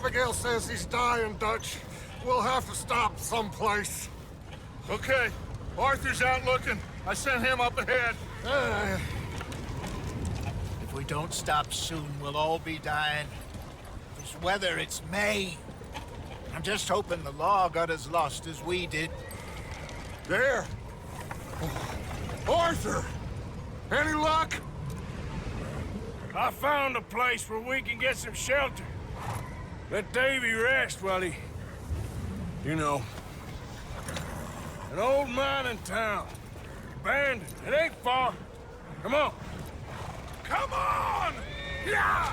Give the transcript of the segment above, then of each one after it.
Abigail says he's dying, Dutch. We'll have to stop someplace. Okay. Arthur's out looking. I sent him up ahead. If we don't stop soon, we'll all be dying. This weather, it's May. I'm just hoping the law got as lost as we did. There. Arthur! Any luck? I found a place where we can get some shelter. Let Davy rest while he... You know. An old mining town. Abandoned. It ain't far. Come on. Come on! Yeah!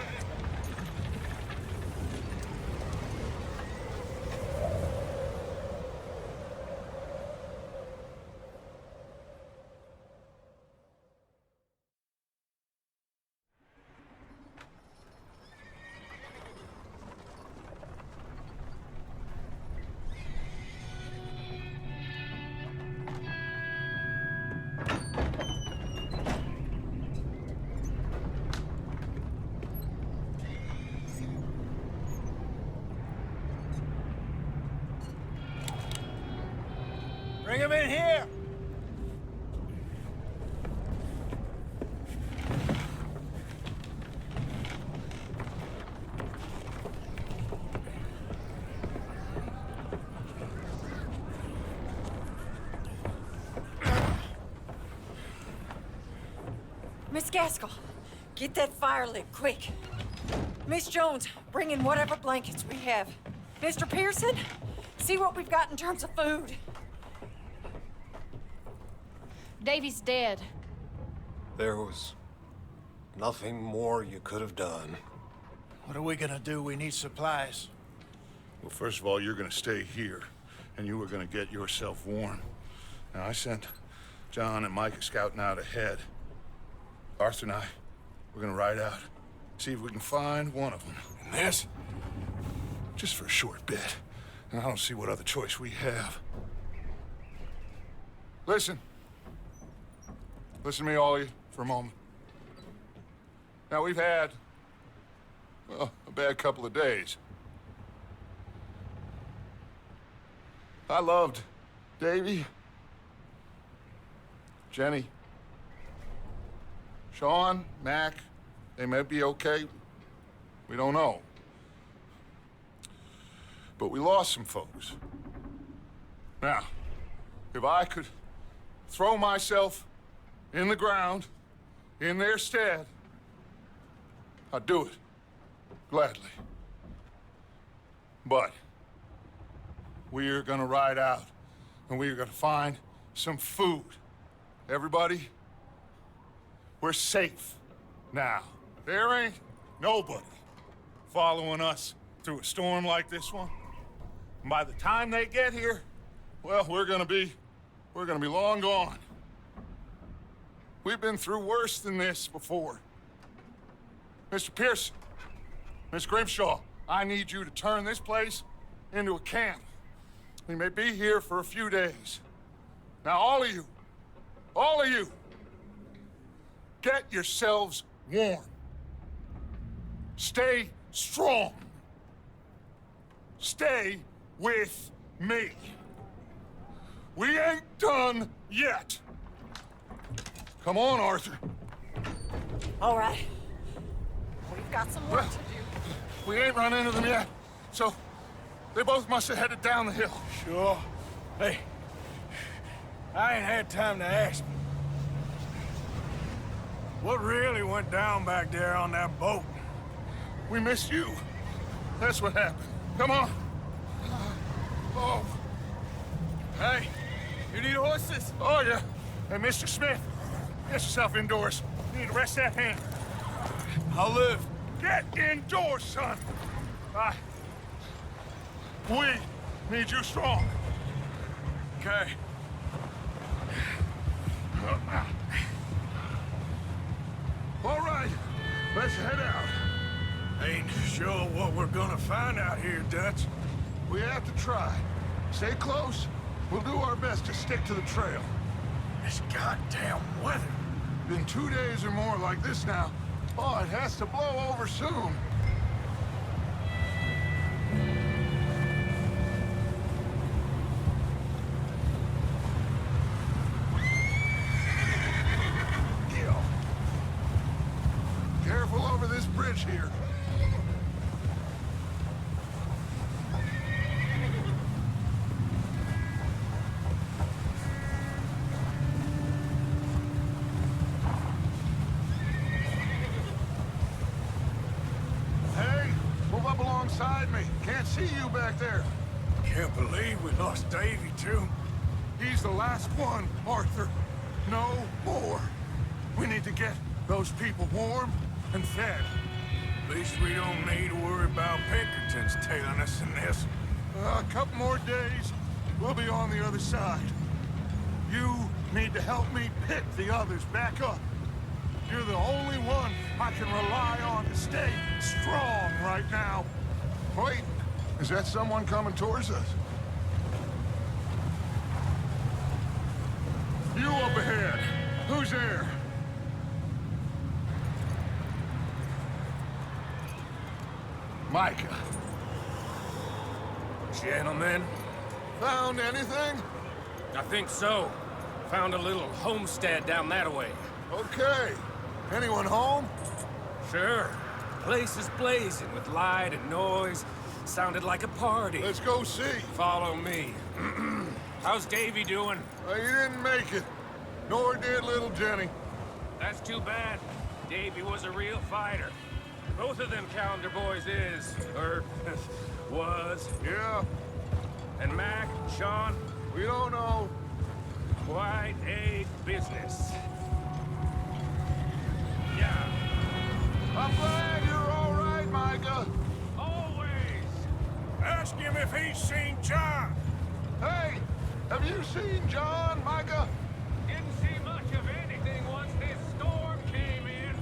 Bring him in here! Miss Gaskell, get that fire lit, quick. Miss Jones, bring in whatever blankets we have. Mr. Pearson, see what we've got in terms of food. Davy's dead. There was nothing more you could have done. What are we gonna do? We need supplies. Well, first of all, you're gonna stay here, and you were gonna get yourself warm. Now, I sent John and Micah scouting out ahead. Arthur and I, we're gonna ride out, see if we can find one of them. And this, just for a short bit. And I don't see what other choice we have. Listen. Listen to me, all of you, for a moment. Now, we've had, well, a bad couple of days. I loved Davy, Jenny, Sean, Mac. They may be okay. We don't know. But we lost some folks. Now, if I could throw myself in the ground, in their stead, I'd do it, gladly. But we are gonna ride out, and we are gonna find some food. Everybody, we're safe now. There ain't nobody following us through a storm like this one. And by the time they get here, well, we're gonna be long gone. We've been through worse than this before. Mr. Pearson, Miss Grimshaw, I need you to turn this place into a camp. We may be here for a few days. Now, all of you, get yourselves warm. Stay strong. Stay with me. We ain't done yet. Come on, Arthur. All right. We've got some work to do. We ain't run into them yet, so they both must have headed down the hill. Sure. Hey, I ain't had time to ask. What really went down back there on that boat? We missed you. That's what happened. Come on. Oh. Hey, you need horses? Oh, yeah. Hey, Mr. Smith, get yourself indoors. You need to rest that hand. I'll live. Get indoors, son. We need you strong. Okay. All right, let's head out. Ain't sure what we're gonna find out here, Dutch. We have to try. Stay close. We'll do our best to stick to the trail. This goddamn weather. Been 2 days or more like this now. Oh, it has to blow over soon. careful over this bridge here. Hey, move up alongside me. Can't see you back there. Can't believe we lost Davy, too. He's the last one, Arthur. No more. We need to get those people warm and fed. At least we don't need to worry about Pinkertons tailing us in this. A couple more days, we'll be on the other side. You need to help me pick the others back up. You're the only one I can rely on to stay strong right now. Wait, is that someone coming towards us? You up ahead. Who's there? Micah. Gentlemen, Found anything? I think so. Found a little homestead down that way. Okay. Anyone home? Sure. Place is blazing with light and noise. Sounded like a party. Let's go see. Follow me. How's Davy doing? He didn't make it. Nor did little Jenny. That's too bad. Davy was a real fighter. Both of them calendar boys is, or was. Yeah, And Mac, Sean, we don't know. quite a business. Yeah, I'm glad you're all right, Micah. always. Ask him if he's seen John. Hey, have you seen John, Micah? Didn't see much of anything once this storm came in.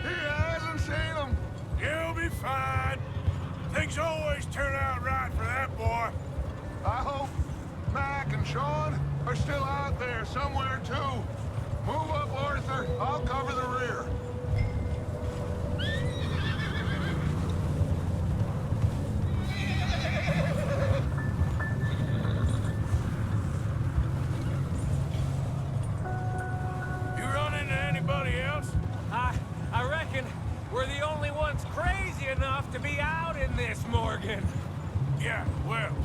He hasn't seen him. You'll be fine. Things always turn out right for that boy. I hope Mac and Sean are still out there somewhere, too. Move up, Arthur. I'll cover the rear. You run into anybody else? I reckon we're the only ones crazy enough to be out in this, Morgan. Yeah, well,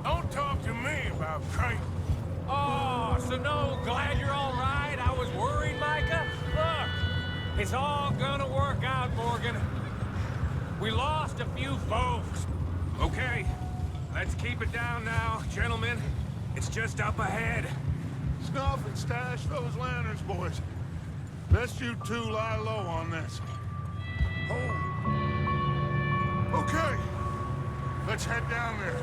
don't talk to me about crazy. Oh, so no, glad you're all right. I was worried, Micah. Look, it's all gonna work out, Morgan. We lost a few folks. Okay, let's keep it down now, gentlemen. It's just up ahead. Snuff and stash those lanterns, boys. Best you two lie low on this. Oh. Okay. Let's head down there.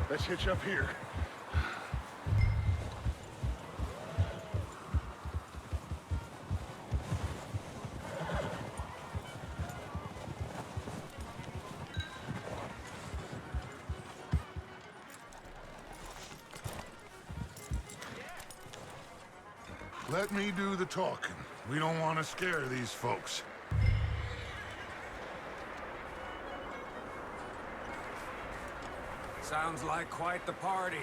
Let's hitch up here. Let me do the talking. We don't want to scare these folks. Sounds like quite the party.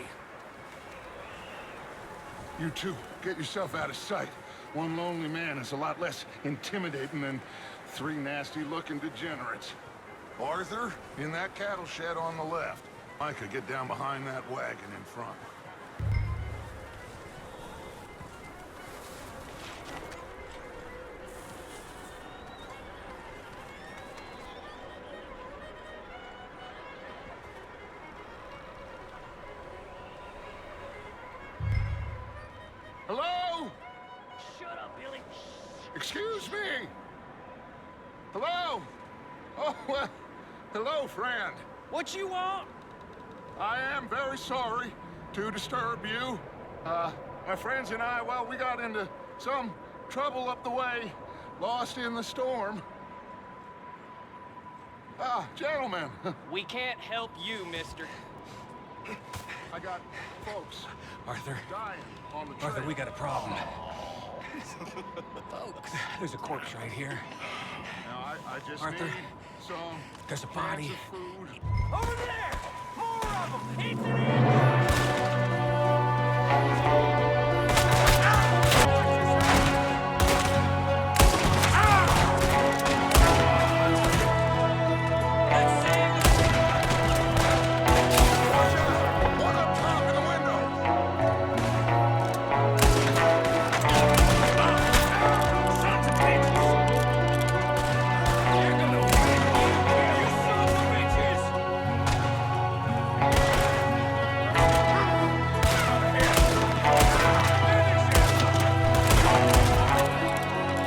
You two, get yourself out of sight. One lonely man is a lot less intimidating than three nasty-looking degenerates. Arthur, in that cattle shed on the left. Micah, get down behind that wagon in front. Hello? Shut up, Billy. Excuse me? Hello? Oh, well, hello, friend. What you want? I am very sorry to disturb you. My friends and I, well, we got into some trouble up the way, lost in the storm. Gentlemen. We can't help you, mister. I got folks Arthur, dying on the trail. Arthur, we got a problem. Folks, there's a corpse right here. Now, I just Arthur, need some there's a cans body. of food. Over there! More of them! It's an One up top in the window. Sons of bitches! You're gonna win! You sons of bitches!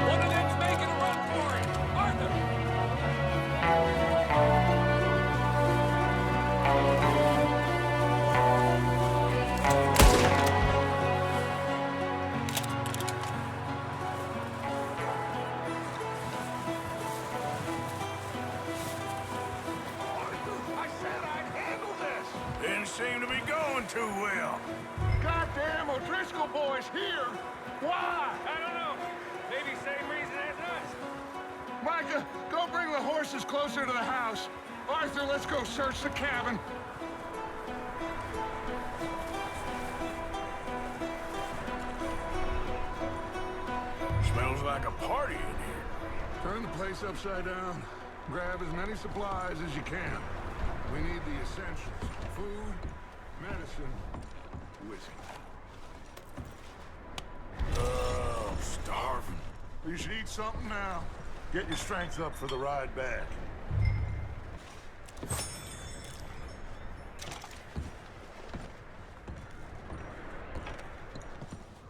One of them's making a run for it! Arthur! I said I'd handle this. Didn't seem to be going too well. Goddamn O'Driscoll boys here. Why? I don't know. Maybe same reason as us. Micah, go bring the horses closer to the house. Arthur, let's go search the cabin. Smells like a party in here. Turn the place upside down. Grab as many supplies as you can. We need the essentials. Food, medicine, whiskey. Oh, I'm starving. You should eat something now. Get your strength up for the ride back.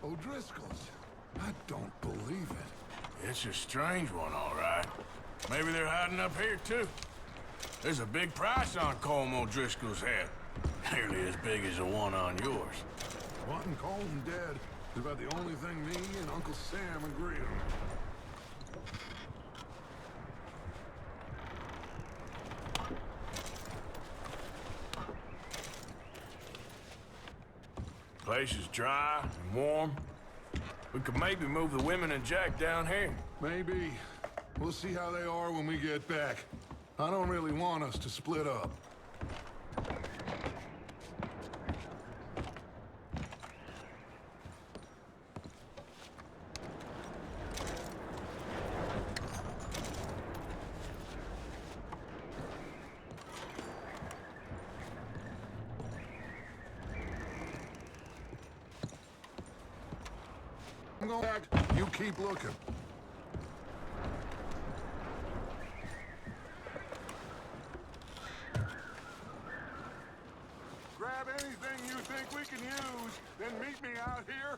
O'Driscoll's. I don't believe it. It's a strange one, all right. Maybe they're hiding up here, too. There's a big price on Colm O'Driscoll's head. Nearly as big as the one on yours. Wanting Colm dead is about the only thing me and Uncle Sam agree on. Place is dry and warm. We could maybe move the women and Jack down here. Maybe. We'll see how they are when we get back. I don't really want us to split up. I'm going back. You keep looking. Grab anything you think we can use, then meet me out here.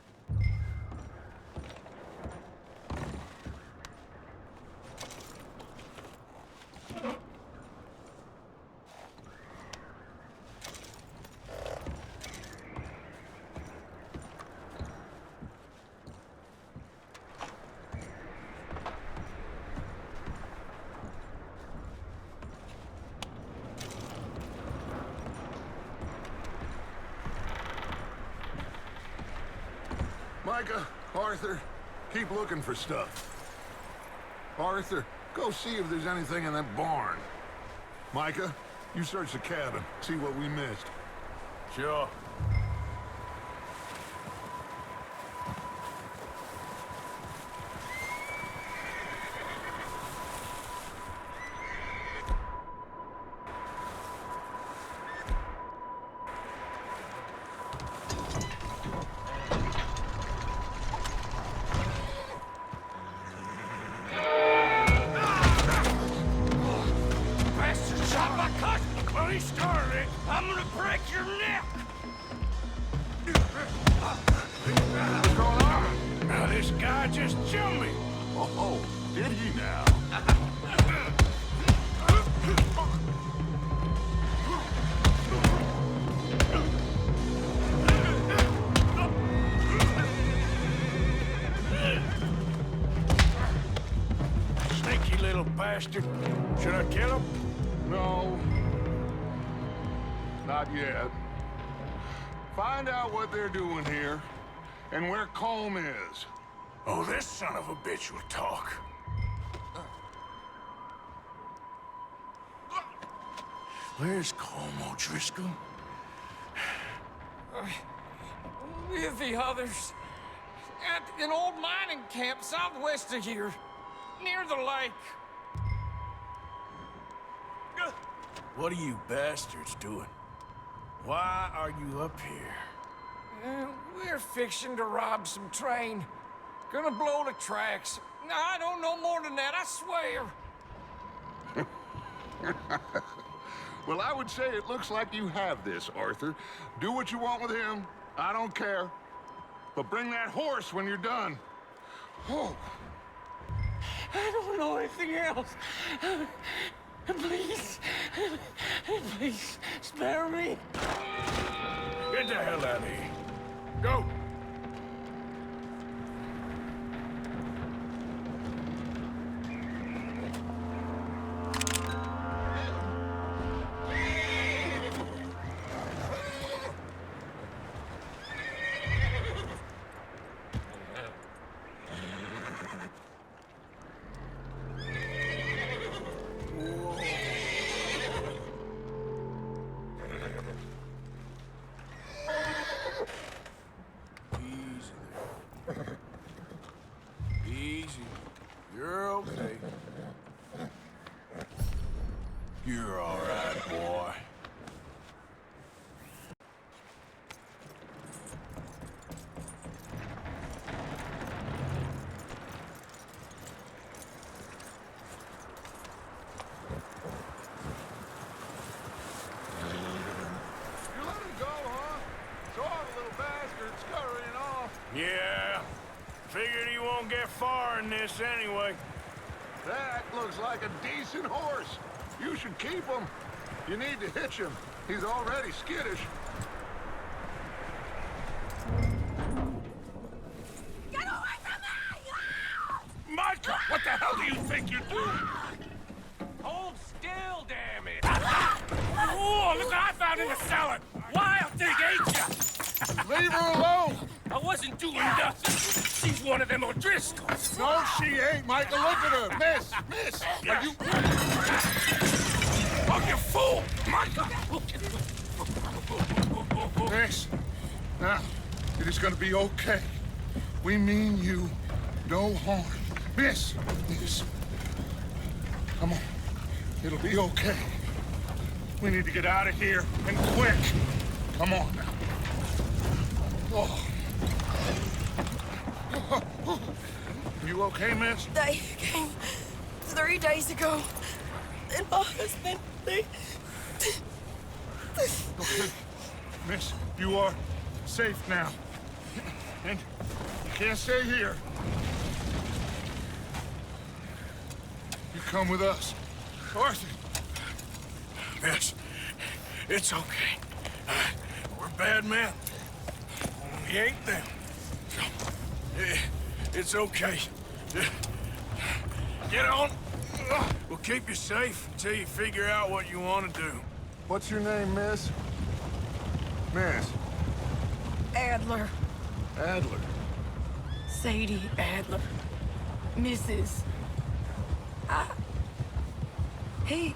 Micah, Arthur, keep looking for stuff. Arthur, go see if there's anything in that barn. Micah, you search the cabin, see what we missed. Sure. He started it. I'm gonna break your neck. What's going on? Now this guy just jumped me. Oh, did he now? bastard. Should I kill him? No. Not yet. Find out what they're doing here and where Colm is. Oh, this son of a bitch will talk. Where's Colm O'Driscoll? With the others. At an old mining camp southwest of here. Near the lake. What are you bastards doing? Why are you up here? We're fixing to rob some train. Gonna blow the tracks. I don't know more than that, I swear. Well, I would say it looks like you have this, Arthur. Do what you want with him. I don't care. But bring that horse when you're done. Oh. I don't know anything else. Please. Please, spare me. Get the hell out of here. Go! Easy. You're okay. You're all right, boy. You let him go, huh? Saw the little bastard scurrying off. Yeah. Figured he won't get far in this anyway. That looks like a decent horse. You should keep him. You need to hitch him. He's already skittish. Get away from me! Micah, what the hell do you think you're doing? Hold still, damn it. Oh, look what I found in the cellar. Wild thing, ain't ya? Leave her alone. I wasn't doing nothing. She's one of them O'Driscolls. No, she ain't, Michael. Look at her. Miss, are you... Oh, you fool! Micah! Miss, now, it is gonna be okay. We mean you no harm. Miss. Come on. It'll be okay. We need to get out of here, and quick. Come on now. Oh. You okay, miss? They came 3 days ago. And my husband, they... Okay. Miss, you are safe now. And you can't stay here. You come with us. Arthur. Miss, it's okay. We're bad men. We ain't them. So, it's okay. Get on. We'll keep you safe until you figure out what you want to do. What's your name, miss? Miss. Adler. Adler. Sadie Adler. Mrs. He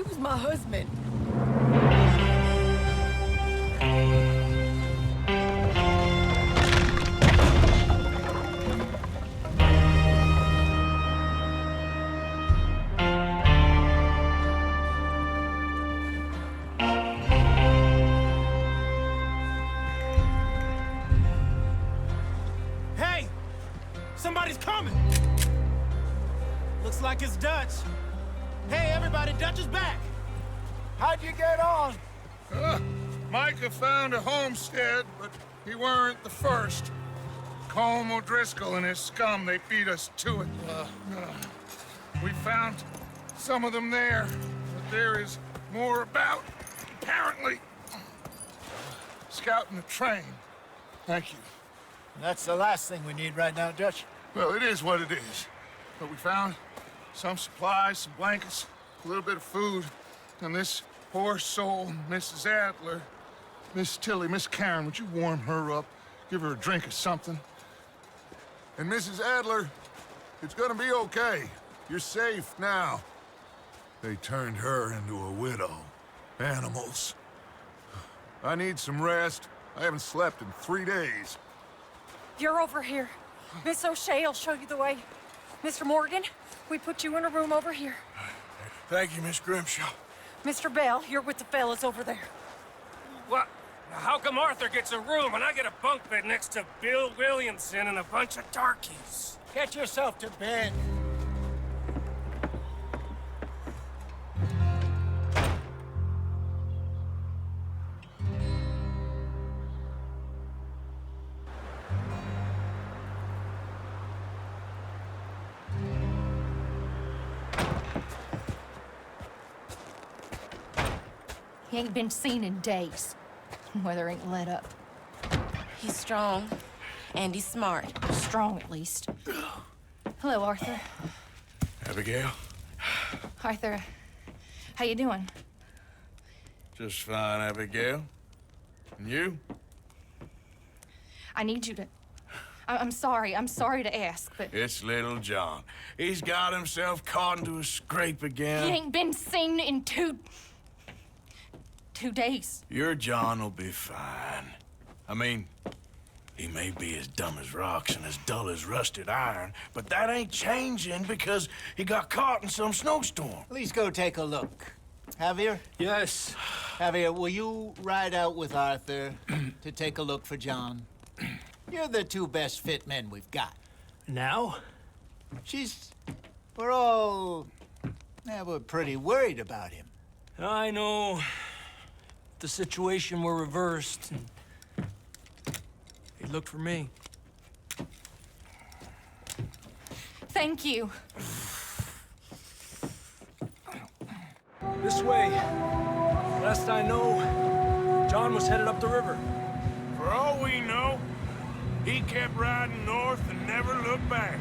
was my husband. Hey! Somebody's coming! Looks like it's Dutch. Hey, everybody, Dutch is back! How'd you get on? Micah found a homestead, but he weren't the first. Colm O'Driscoll and his scum, they beat us to it. We found some of them there, but there is more about, apparently. Scouting the train. Thank you. That's the last thing we need right now, Dutch. Well, it is what it is. But we found some supplies, some blankets, a little bit of food, and this poor soul, Mrs. Adler, Miss Tilly, Miss Karen, would you warm her up? Give her a drink or something? And Mrs. Adler, it's gonna be okay. You're safe now. They turned her into a widow. Animals. I need some rest. I haven't slept in 3 days. You're over here. Miss O'Shea will show you the way. Mr. Morgan, we put you in a room over here. Thank you, Miss Grimshaw. Mr. Bell, you're with the fellas over there. What? How come Arthur gets a room and I get a bunk bed next to Bill Williamson and a bunch of darkies? Get yourself to bed. He ain't been seen in days. Weather ain't let up. He's strong, and he's smart. Strong, at least. Hello, Arthur. Abigail? Arthur, how you doing? Just fine, Abigail. And you? I need you to... I'm sorry to ask, but... It's little John. He's got himself caught into a scrape again. He ain't been seen in 2 days. Your John will be fine. I mean, he may be as dumb as rocks and as dull as rusted iron, but that ain't changing because he got caught in some snowstorm. Please go take a look. Javier? Yes. Javier, will you ride out with Arthur to take a look for John? You're the 2 best fit men we've got. Now? We're pretty worried about him. I know. The situation were reversed. He looked for me. Thank you. This way. Last I know, John was headed up the river. For all we know, he kept riding north and never looked back.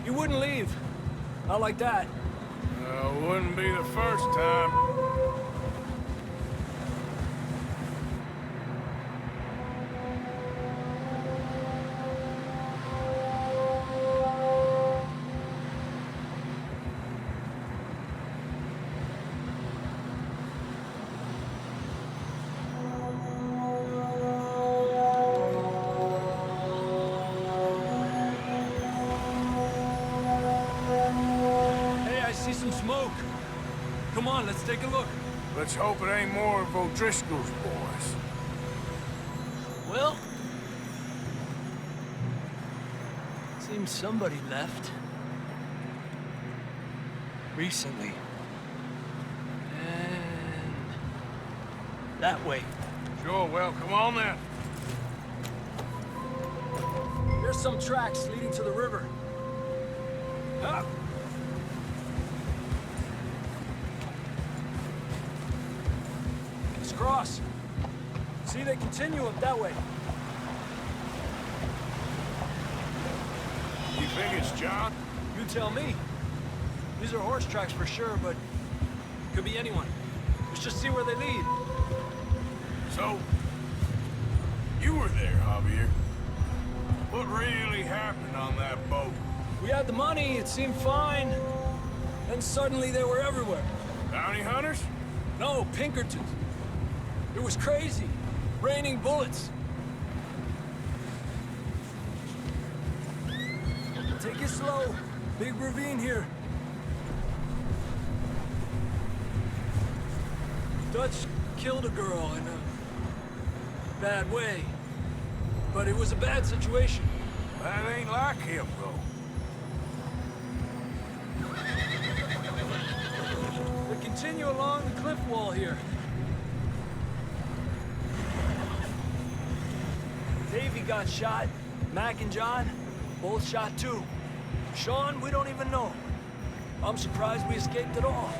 He wouldn't leave. Not like that. Wouldn't be the first time. Come on, let's take a look. Let's hope it ain't more of O'Driscoll's boys. Well, seems somebody left. Recently. And that way. Sure, well, come on then. There's some tracks leading to the river. Ah. Cross. See, they continue up that way. You think it's John? You tell me. These are horse tracks for sure, but could be anyone. Let's just see where they lead. So, you were there, Javier. What really happened on that boat? We had the money, it seemed fine. Then suddenly they were everywhere. Bounty hunters? No, Pinkertons. It was crazy. Raining bullets. Take it slow. Big ravine here. Dutch killed a girl in a bad way. But it was a bad situation. That ain't like him, though. They continue along the cliff wall here. Davey got shot. Mac and John, both shot too. Sean, we don't even know. I'm surprised we escaped at all.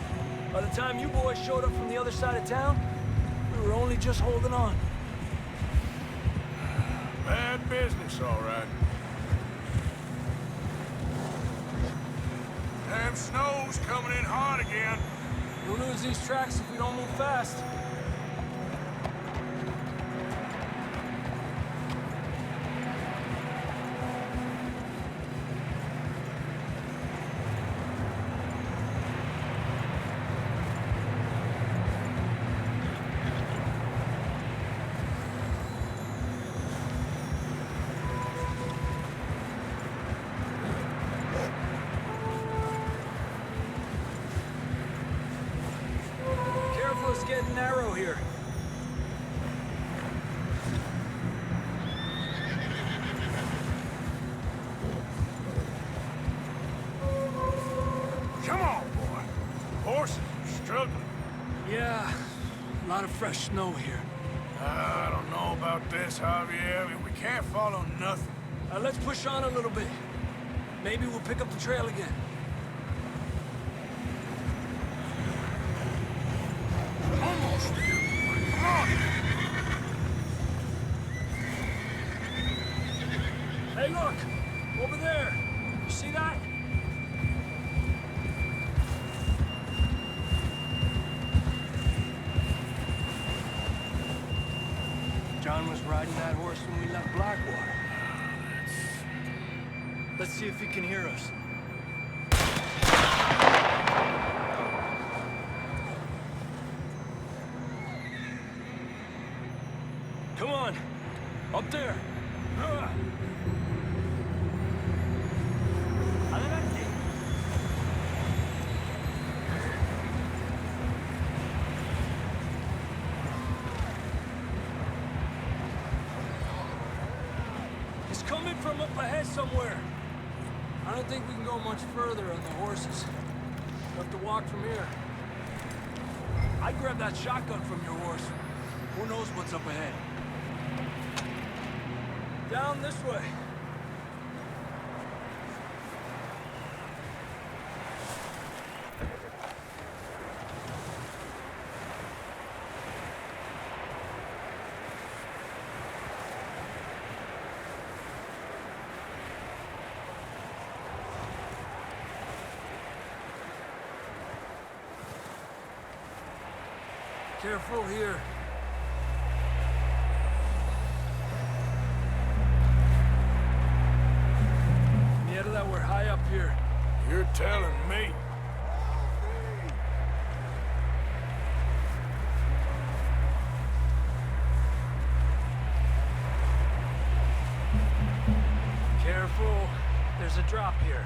By the time you boys showed up from the other side of town, we were only just holding on. Bad business, all right. Damn snow's coming in hard again. We'll lose these tracks if we don't move fast. It's getting narrow here. Come on, boy. Horses are struggling. Yeah, a lot of fresh snow here. I don't know about this, Javier. I mean, we can't follow nothing. Let's push on a little bit. Maybe we'll pick up the trail again. Almost there. Come on. Hey, look! Over there! You see that? John was riding that horse when we left Blackwater. Let's see if he can hear us. Come on! Up there! Adelante! He's coming from up ahead somewhere. I don't think we can go much further on the horses. We'll have to walk from here. I'd grab that shotgun from your horse. Who knows what's up ahead? Down this way. Careful here. That we're high up here. You're telling me. Careful. There's a drop here.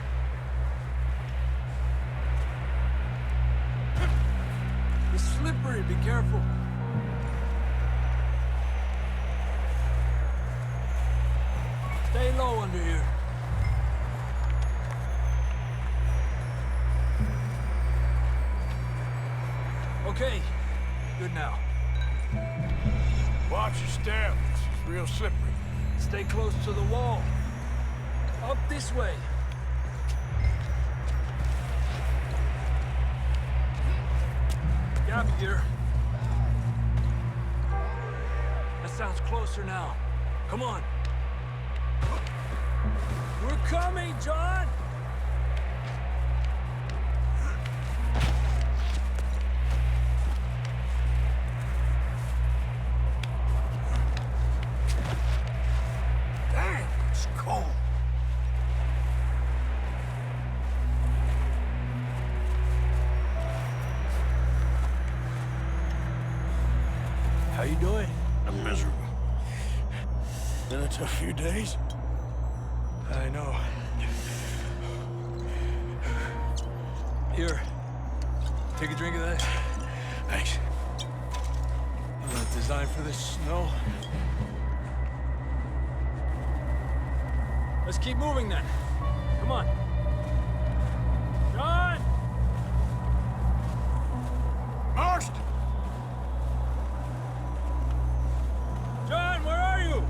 It's slippery. Be careful. Stay low under here. Okay, good now. Watch your step. This is real slippery. Stay close to the wall. Up this way. Gap here. That sounds closer now. Come on. We're coming, John! How you doing? I'm miserable. Been a tough few days. I know. Here. Take a drink of that. Thanks. Not designed for this snow. Let's keep moving then. Come on. John! Marston! John, where are you?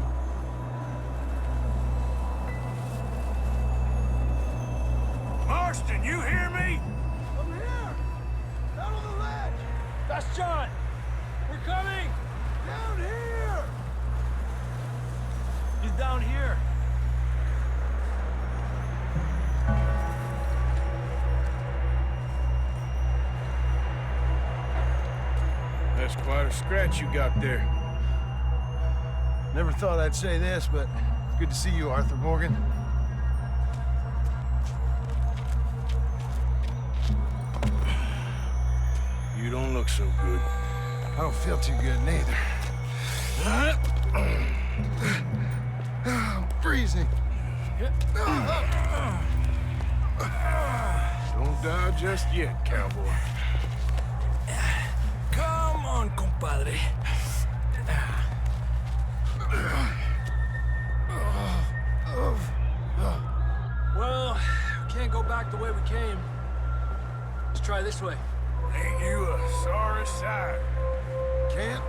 Marston, you hear me? I'm here! Down on the ledge! That's John! We're coming! Down here! He's down here. scratch you got there. Never thought I'd say this, but it's good to see you, Arthur Morgan. You don't look so good. I don't feel too good neither. I'm freezing. Don't die just yet, cowboy. Come on, compadre. Well, we can't go back the way we came. Let's try this way. Ain't you a sorry sight? Can't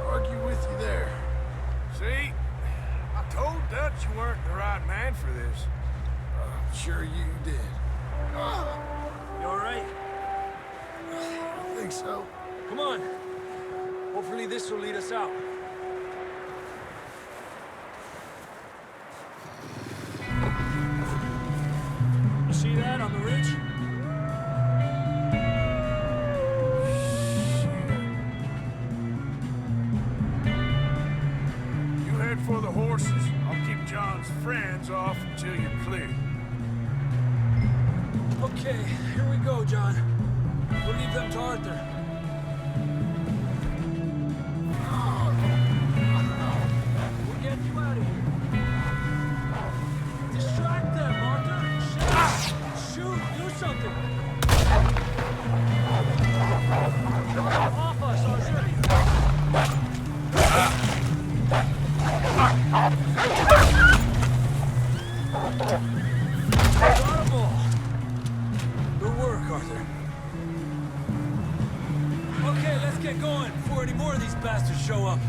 argue with you there. See? I told Dutch you weren't the right man for this. I'm sure you did. You all right? I think so. Come on. Hopefully this will lead us out. You see that on the ridge? You head for the horses. I'll keep John's friends off until you're clear. Okay, here we go, John. We'll leave them to Arthur. We'll get you out of here. Distract them, Arthur. Shoot, do something. Off us, Arthur. Got 'em all. Good work, Arthur. Okay, let's get going before any more of these bastards show up.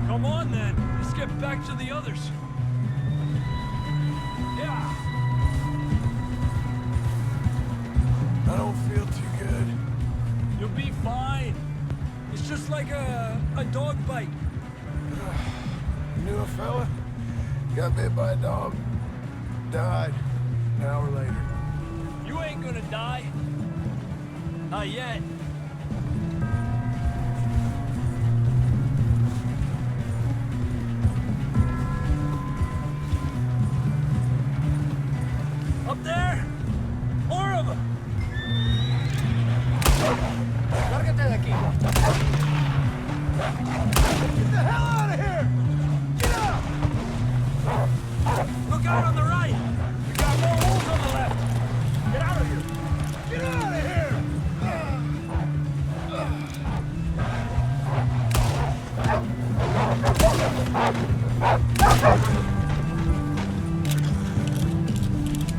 Come on, then. Let's get back to the others. Yeah. I don't feel too good. You'll be fine. It's just like a dog bite. You knew a fella? Got bit by a dog. Died an hour later. You ain't gonna die. Not yet. Up there? More of them! Lárgate de aquí. Get the hell out of here! Get out! Look out on the right! We got more wolves on the left! Get out of here! Get out of here!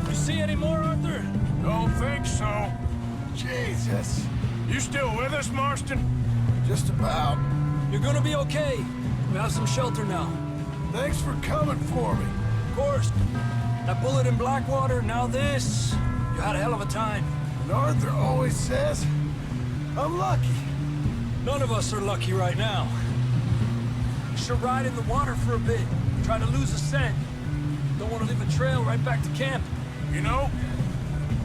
You see any more, Arthur? Don't think so. Jesus! You still with us, Marston? Just about. You're gonna be okay. We have some shelter now. Thanks for coming for me. Of course. That bullet in Blackwater, now this. You had a hell of a time. And Arthur always says, I'm lucky. None of us are lucky right now. You should ride in the water for a bit. Try to lose a scent. Don't want to leave a trail right back to camp. You know,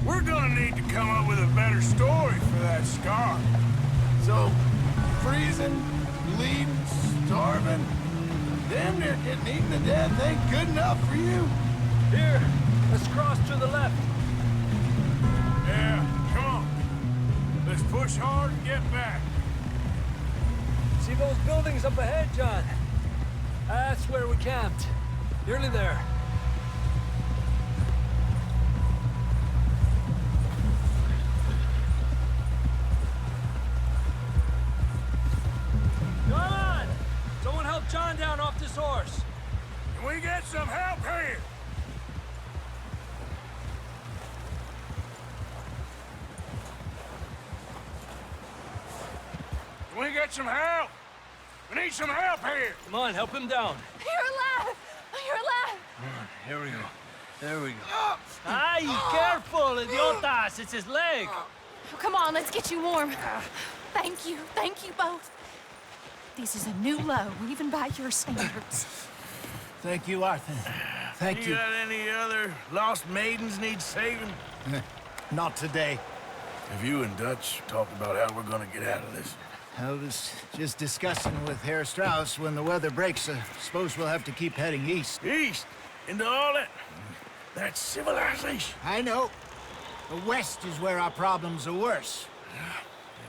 we're gonna need to come up with a better story for that scar. So, freezing, bleeding, starving, damn near getting eaten to death ain't good enough for you? Here, let's cross to the left. Yeah, come on. Let's push hard and get back. See those buildings up ahead, John? That's where we camped. Nearly there. Come on! Someone help John down off this horse. Can we get some help here? Can we get some help? We need some help here. Come on, help him down. You're alive! You're alive! Here we go. There we go. Ay, careful, idiotas! It's his leg! Oh, come on, let's get you warm. Thank you both. This is a new low, even by your standards. Thank you, Arthur. Thank you. You got any other lost maidens need saving? Not today. Have you and Dutch talked about how we're gonna get out of this? I was just discussing with Herr Strauss when the weather breaks. I suppose we'll have to keep heading east. East? Into all that... That's civilization. I know. The west is where our problems are worse.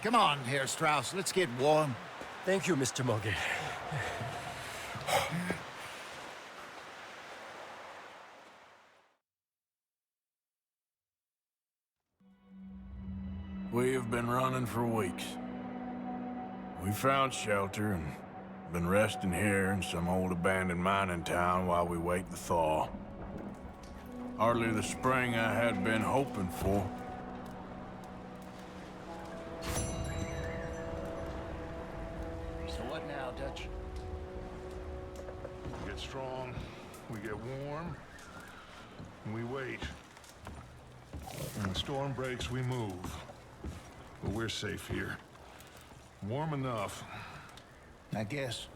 Come on, Herr Strauss, let's get warm. Thank you, Mr. Morgan. We have been running for weeks. We found shelter and been resting here in some old abandoned mining town while we wait the thaw. Hardly the spring I had been hoping for. So what now, Dutch? We get strong, we get warm, and we wait. When the storm breaks, we move. But we're safe here. Warm enough. I guess.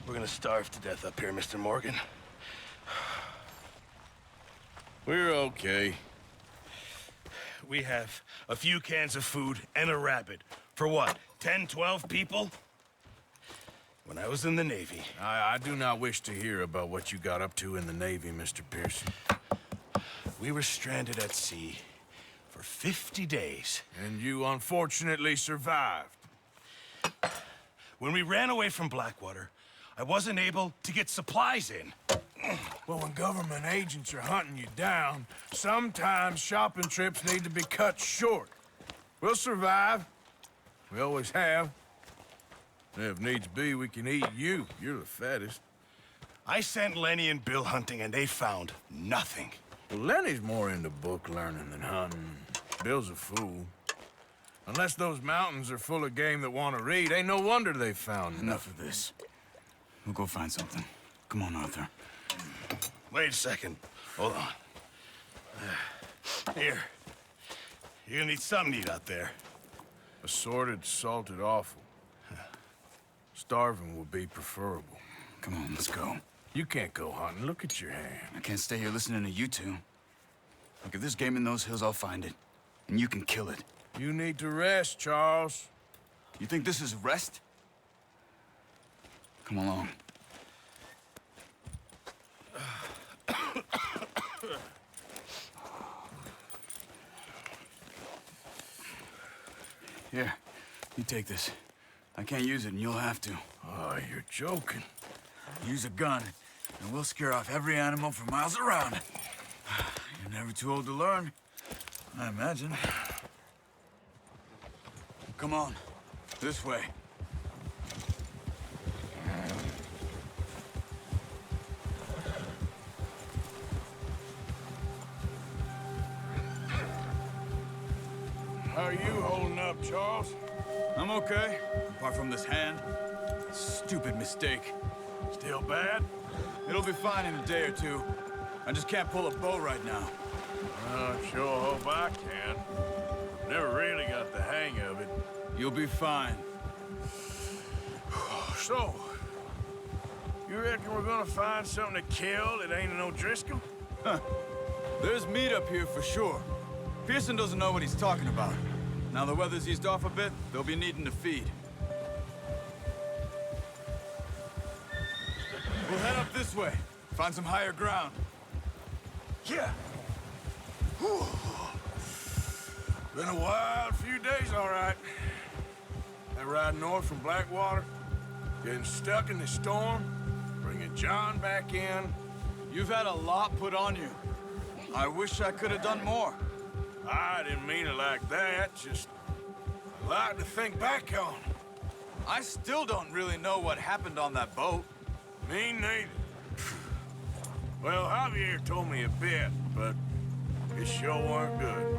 We're gonna starve to death up here, Mr. Morgan. We're okay. We have a few cans of food and a rabbit. For what, 10, 12 people? When I was in the Navy... I do not wish to hear about what you got up to in the Navy, Mr. Pearson. We were stranded at sea for 50 days. And you unfortunately survived. When we ran away from Blackwater, I wasn't able to get supplies in. Well, when government agents are hunting you down, sometimes shopping trips need to be cut short. We'll survive. We always have. And if needs be, we can eat you. You're the fattest. I sent Lenny and Bill hunting, and they found nothing. Well, Lenny's more into book learning than hunting. Bill's a fool. Unless those mountains are full of game that want to read, ain't no wonder they found Enough of this. We'll go find something. Come on, Arthur. Wait a second. Hold on. Here. You're gonna need something to eat out there. Assorted, salted offal. Starving would be preferable. Come on, let's go. You can't go hunting. Look at your hand. I can't stay here listening to you two. Look, if there's game in those hills, I'll find it. And you can kill it. You need to rest, Charles. You think this is rest? Come along. Here, you take this. I can't use it, and you'll have to. Oh, you're joking. Use a gun, and we'll scare off every animal for miles around. You're never too old to learn, I imagine. Come on, this way. How are you holding up, Charles? I'm okay, apart from this hand. Stupid mistake. Still bad? It'll be fine in a day or two. I just can't pull a bow right now. I sure hope I can. Never really got the hang of it. You'll be fine. So, you reckon we're gonna find something to kill that ain't an O'Driscoll? Huh. There's meat up here for sure. Pearson doesn't know what he's talking about. Now the weather's eased off a bit, they'll be needing to feed. We'll head up this way. Find some higher ground. Yeah. Whew. Been a wild few days, all right. That ride north from Blackwater, getting stuck in the storm, bringing John back in. You've had a lot put on you. I wish I could have done more. I didn't mean it like that, just a lot to think back on. I still don't really know what happened on that boat. Me neither. Well, Javier told me a bit, but it sure weren't good.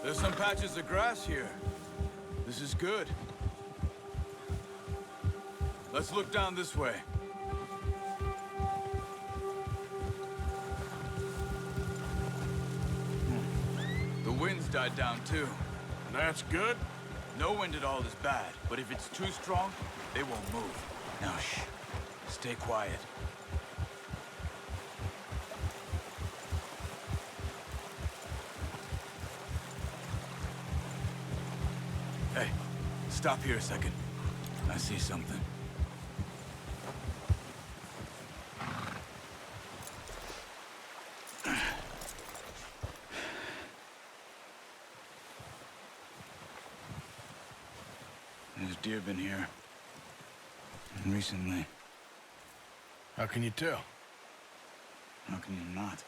There's some patches of grass here. This is good. Let's look down this way. The wind's died down too. That's good? No wind at all is bad, but if it's too strong, they won't move. Now shh. Stay quiet. Hey, stop here a second. I see something. There's deer been here. Recently. How can you tell? How can you not?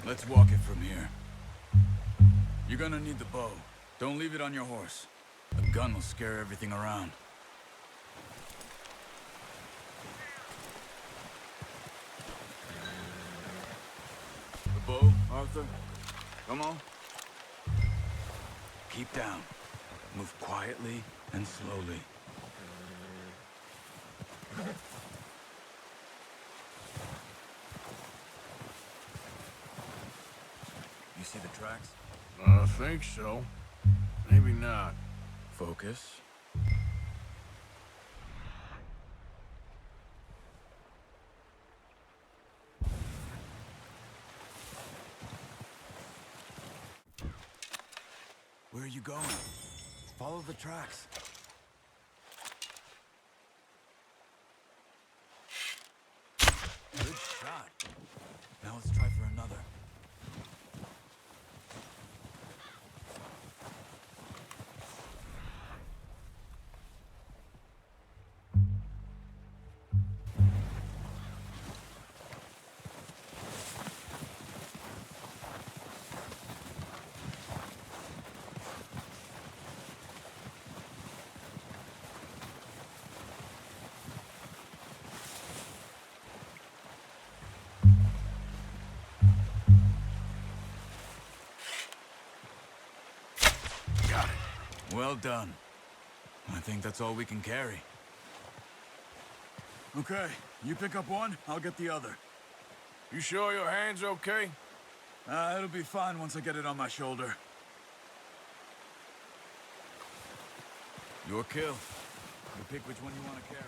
Let's walk it from here. You're gonna need the bow. Don't leave it on your horse. A gun will scare everything around. The bow, Arthur? Come on. Keep down. Move quietly and slowly. You see the tracks? I think so. Maybe not. Focus. Where are you going? Follow the tracks. Good shot. Now let's try for another. Well done. I think that's all we can carry. Okay, you pick up one, I'll get the other. You sure your hand's okay? It'll be fine once I get it on my shoulder. Your kill. You pick which one you want to carry.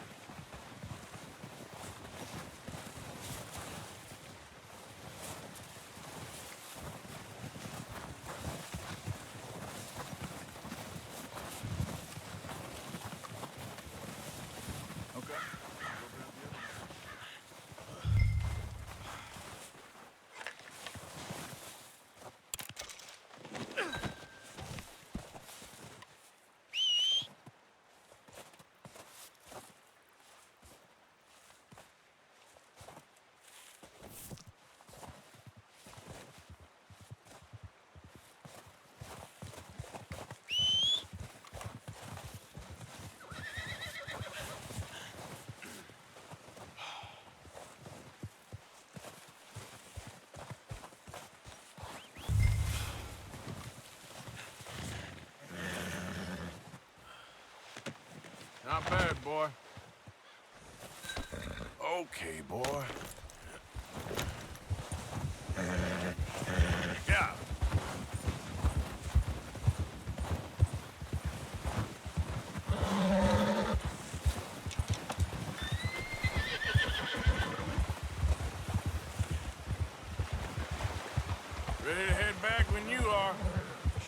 Not bad, boy. Okay, boy.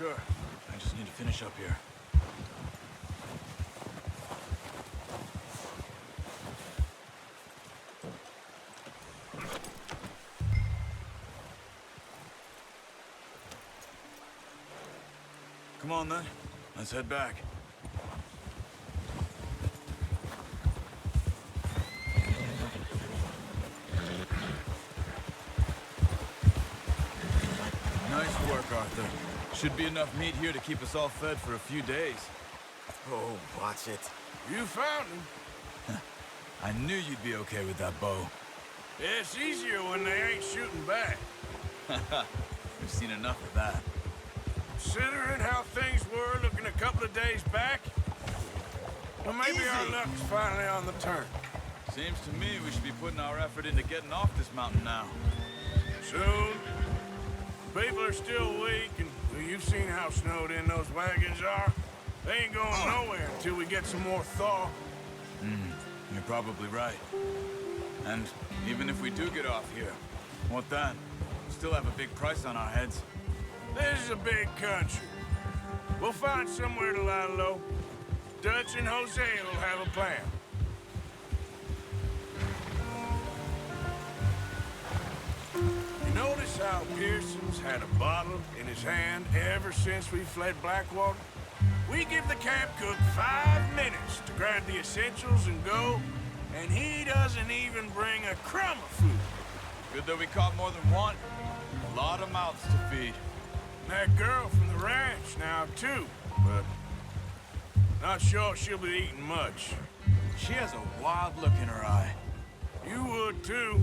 sure. I just need to finish up here. Come on, then. Let's head back. Nice work, Arthur. Should be enough meat here to keep us all fed for a few days. Oh, watch it. You found him. I knew you'd be okay with that bow. Yeah, it's easier when they ain't shooting back. We've seen enough of that. Considering how things were looking a couple of days back, well, maybe our luck's finally on the turn. Seems to me we should be putting our effort into getting off this mountain now. Soon. People are still weak, and well, you've seen how snowed in those wagons are. They ain't going nowhere until we get some more thaw. You're probably right. And even if we do get off here, what then? We still have a big price on our heads. This is a big country. We'll find somewhere to lie low. Dutch and Jose will have a plan. You notice how Pearson's had a bottle in his hand ever since we fled Blackwater? We give the camp cook 5 minutes to grab the essentials and go, and he doesn't even bring a crumb of food. Good that we caught more than one. A lot of mouths to feed. That girl from the ranch now, too, but not sure she'll be eating much. She has a wild look in her eye. You would, too.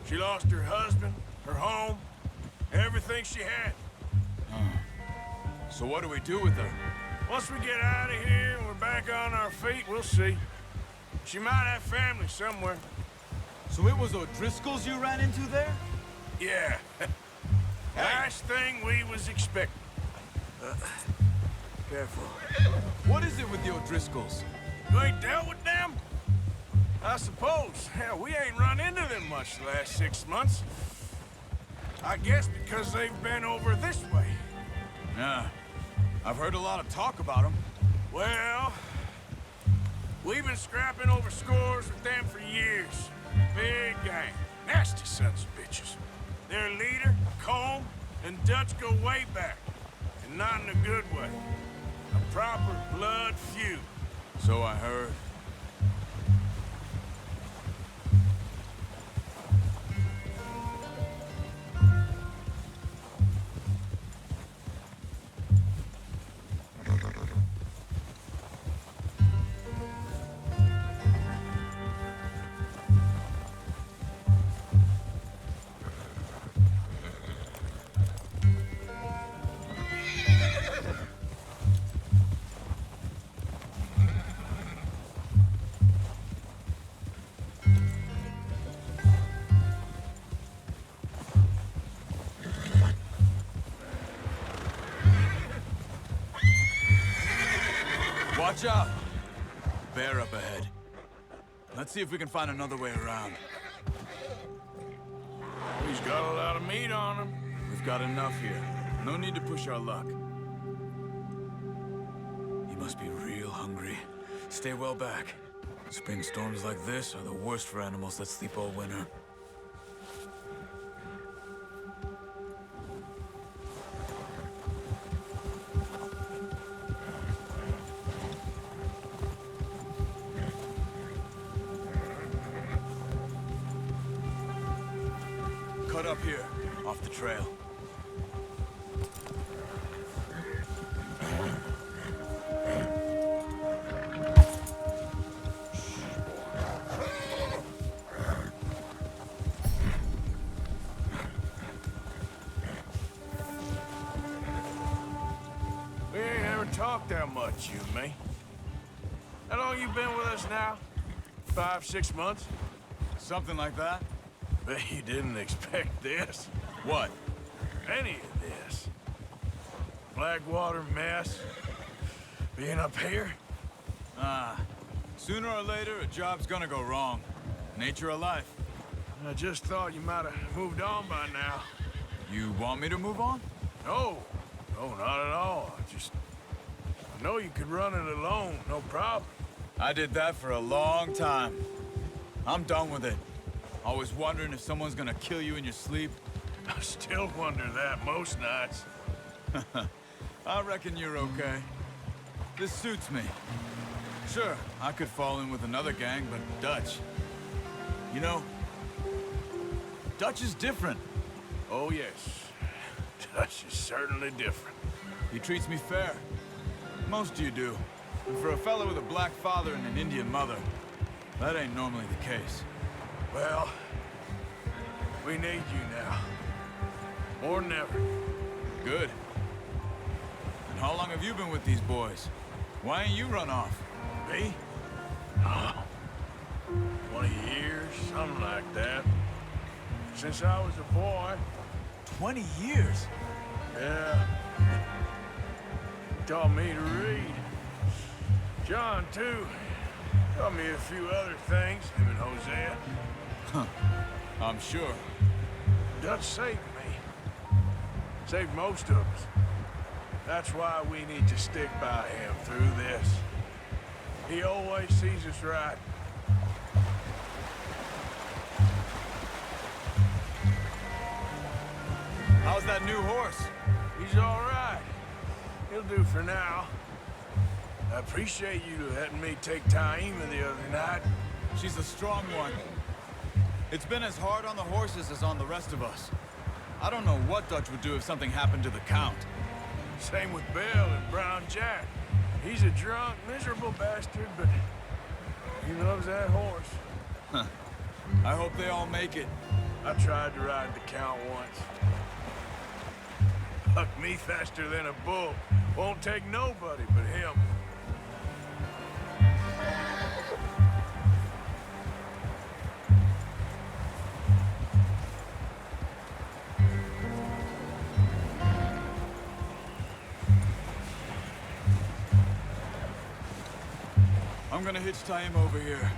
She lost her husband, her home, everything she had. So what do we do with her? Once we get out of here and we're back on our feet, we'll see. She might have family somewhere. So it was O'Driscoll's you ran into there? Yeah. Last thing we was expecting. Careful. What is it with the O'Driscolls? You ain't dealt with them? I suppose. Hell, we ain't run into them much the last 6 months. I guess because they've been over this way. Yeah. I've heard a lot of talk about them. Well, we've been scrapping over scores with them for years. Big gang. Nasty sons of bitches. Their leader, Combe, and Dutch go way back. And not in a good way. A proper blood feud. So I heard. Watch out! Bear up ahead. Let's see if we can find another way around. He's got a lot of meat on him. We've got enough here. No need to push our luck. He must be real hungry. Stay well back. Spring storms like this are the worst for animals that sleep all winter. Cut up here, off the trail. We ain't ever talked that much, you and me. How long you been with us now? 5, 6 months? Something like that? Bet you didn't expect this. What? Any of this. Blackwater mess. Being up here. Sooner or later, a job's gonna go wrong. Nature of life. I just thought you might have moved on by now. You want me to move on? No. No, not at just... I know you could run it alone, no problem. I did that for a long time. I'm done with it. Always wondering if someone's gonna kill you in your sleep. I still wonder that most nights. I reckon you're okay. This suits me. Sure, I could fall in with another gang, but Dutch... You know, Dutch is different. Oh, yes. Dutch is certainly different. He treats me fair. Most of you do. And for a fellow with a black father and an Indian mother, that ain't normally the case. Well, we need you now. More than ever. Good. And how long have you been with these boys? Why ain't you run off? Me? 20 years, something like that. Since I was a boy. 20 years? Yeah. He taught me to read. John, too. Taught me a few other things, him and Hosea. Huh. I'm sure. Dutch saved me. Saved most of us. That's why we need to stick by him through this. He always sees us right. How's that new horse? He's all right. He'll do for now. I appreciate you letting me take Taima the other night. She's a strong one. It's been as hard on the horses as on the rest of us. I don't know what Dutch would do if something happened to the Count. Same with Bill and Brown Jack. He's a drunk, miserable bastard, but he loves that horse. Huh. I hope they all make it. I tried to ride the Count once. Hucked me faster than a bull. Won't take nobody but him. I'm gonna hitch tie him over here.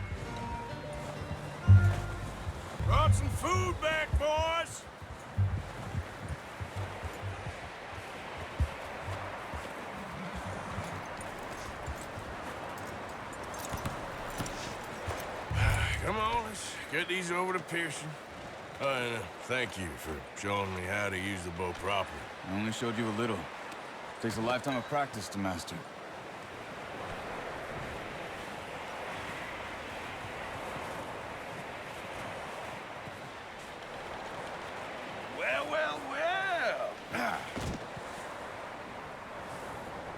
Brought some food back, boys! Come on, let's get these over to Pearson. And thank you for showing me how to use the bow properly. I only showed you a little. Takes a lifetime of practice to master. Well, well, well.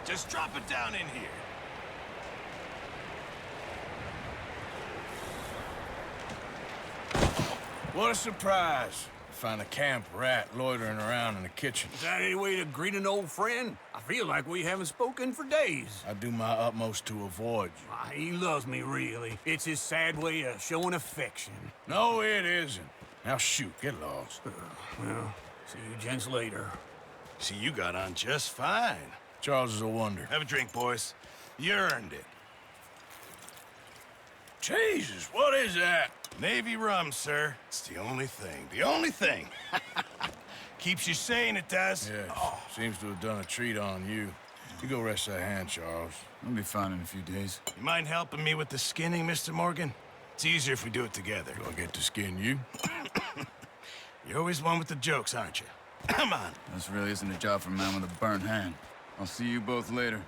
Just drop it down in here. What a surprise. Find a camp rat loitering around in the kitchen. Is that any way to greet an old friend? I feel like we haven't spoken for days. I do my utmost to avoid you. Ah, he loves me, really. It's his sad way of showing affection. No, it isn't. Now shoot, get lost. Well, see you gents later. See, you got on just fine. Charles is a wonder. Have a drink, boys. You earned it. Jesus, what is that? Navy rum, sir. It's the only thing. The only thing. Keeps you sane, it does. Yeah, seems to have done a treat on you. You go rest that hand, Charles. I'll be fine in a few days. You mind helping me with the skinning, Mr. Morgan? It's easier if we do it together. Do I get to skin you? You're always one with the jokes, aren't you? Come on. This really isn't a job for a man with a burnt hand. I'll see you both later.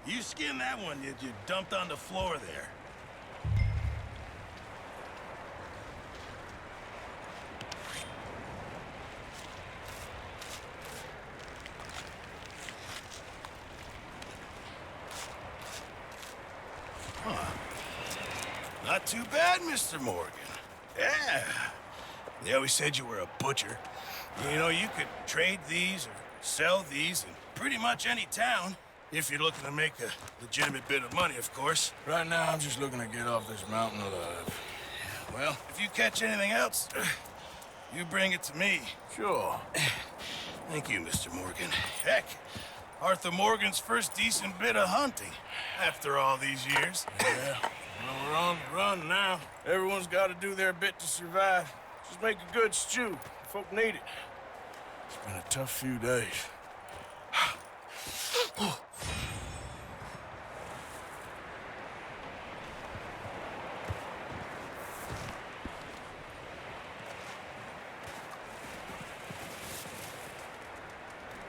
You skinned that one you dumped on the floor there. Not too bad, Mr. Morgan. Yeah. They always said you were a butcher. You know, you could trade these or sell these in pretty much any town. If you're looking to make a legitimate bit of money, of course. Right now, I'm just looking to get off this mountain alive. Well, if you catch anything else, you bring it to me. Sure. Thank you, Mr. Morgan. Heck, Arthur Morgan's first decent bit of hunting after all these years. Yeah. Well, we're on the run now. Everyone's got to do their bit to survive. Just make a good stew. Folk need it. It's been a tough few days.